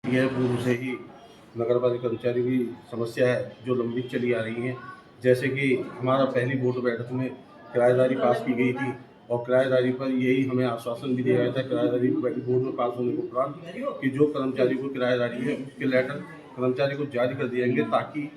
यह पूर्व से ही नगर पालिका कर्मचारी की समस्या है जो लंबित चली आ रही है। जैसे कि हमारा पहली बोर्ड बैठक में किराएदारी पास की गई थी और किराएदारी पर यही हमें आश्वासन भी दिया गया था किराएदारी बोर्ड में पास होने के उपरांत कि जो कर्मचारी को किराएदारी है उसके लेटर कर्मचारी को जारी कर दिएंगे ताकि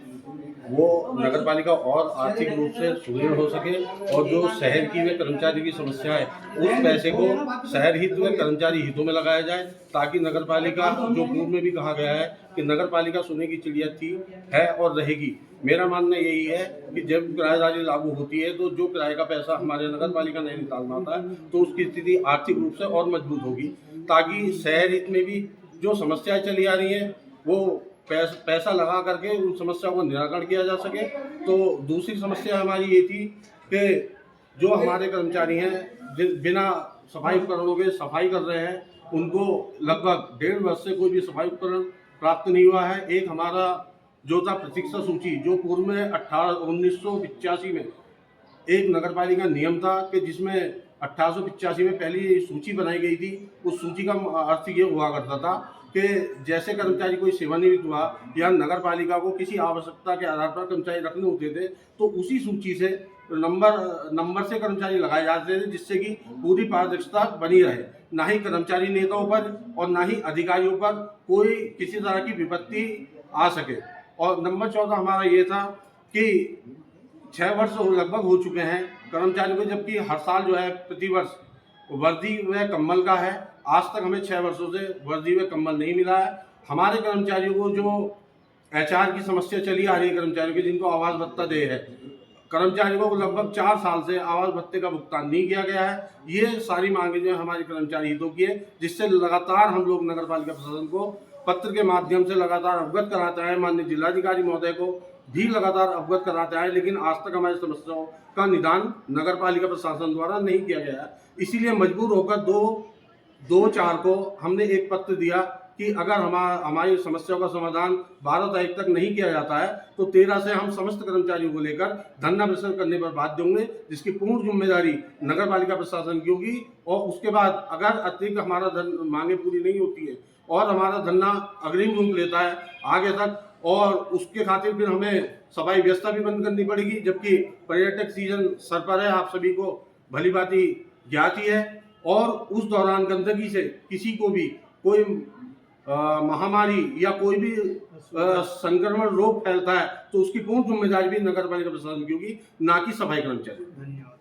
वो नगर पालिका और आर्थिक रूप से सुदृढ़ हो सके और जो शहर की वे कर्मचारी की समस्या है उस पैसे को शहर हित में कर्मचारी हितों में लगाया जाए ताकि नगर पालिका, जो पूर्व में भी कहा गया है कि नगर पालिका सोने की चिड़िया थी, है और रहेगी। मेरा मानना यही है कि जब किराएदारी लागू होती है तो जो किराए का पैसा हमारे नगर पालिका नहीं निकालना होता है तो उसकी स्थिति आर्थिक रूप से और मजबूत होगी ताकि शहर हित में भी जो समस्याएं चली आ रही हैं वो पैसा लगा करके उन समस्याओं का निराकरण किया जा सके। तो दूसरी समस्या हमारी ये थी कि जो हमारे कर्मचारी हैं बिना सफाई उपकरणों के सफाई कर रहे हैं, उनको लगभग 1.5 वर्ष से कोई भी सफाई उपकरण प्राप्त नहीं हुआ है। एक हमारा जो था प्रतीक्षा सूची, जो पूर्व में 1985 में एक नगर पालिका नियम था कि जिसमें 1885 में पहली सूची बनाई गई थी। उस सूची का अर्थ ये हुआ करता था कि जैसे कर्मचारी कोई सेवानिवृत्त हुआ या नगर पालिका को किसी आवश्यकता के आधार पर कर्मचारी रखने होते थे तो उसी सूची से नंबर से कर्मचारी लगाए जाते थे जिससे कि पूरी पारदर्शिता बनी रहे। ना ही कर्मचारी नेताओं पर और ना ही अधिकारियों पर कोई किसी तरह की विपत्ति आ सके। और नंबर 14 हमारा ये था कि 6 वर्ष लगभग हो चुके हैं कर्मचारियों को, जबकि हर साल जो है प्रतिवर्ष वर्दी व कम्बल का है। आज तक हमें 6 वर्षों से वर्दी व कम्बल नहीं मिला है। हमारे कर्मचारियों को जो एचआर की समस्या चली आ रही है कर्मचारियों की, जिनको आवास भत्ता दे है, कर्मचारियों को लगभग 4 साल से आवास भत्ते का भुगतान नहीं किया गया है। ये सारी मांगे जो हमारे कर्मचारी हितों की है, जिससे लगातार हम लोग नगर पालिका प्रशासन को पत्र के माध्यम से लगातार अवगत कराते हैं। माननीय जिलाधिकारी महोदय को भी लगातार अवगत कराते हैं, लेकिन आज तक हमारी समस्याओं का निदान नगर पालिका प्रशासन द्वारा नहीं किया गया है। इसीलिए मजबूर होकर 2/4 को हमने एक पत्र दिया कि अगर हमारी समस्याओं का समाधान 12 तारीख तक नहीं किया जाता है तो 13 से हम समस्त कर्मचारियों को लेकर धरना प्रदर्शन करने पर बाध्य होंगे, जिसकी पूर्ण जिम्मेदारी नगर पालिका प्रशासन की होगी। और उसके बाद अगर अतिरिक्त हमारा मांगे पूरी नहीं होती है और हमारा धरना अग्रिम रूप लेता है आगे तक, और उसके खातिर फिर हमें सफाई व्यवस्था भी बंद करनी पड़ेगी, जबकि पर्यटक सीजन सर पर है, आप सभी को भली भांति ज्ञात ही है। और उस दौरान गंदगी से किसी को भी कोई महामारी या कोई भी संक्रमण रोग फैलता है तो उसकी पूर्ण जिम्मेदारी भी नगर पालिका प्रशासन की होगी, ना कि सफाई कर्मचारी। धन्यवाद।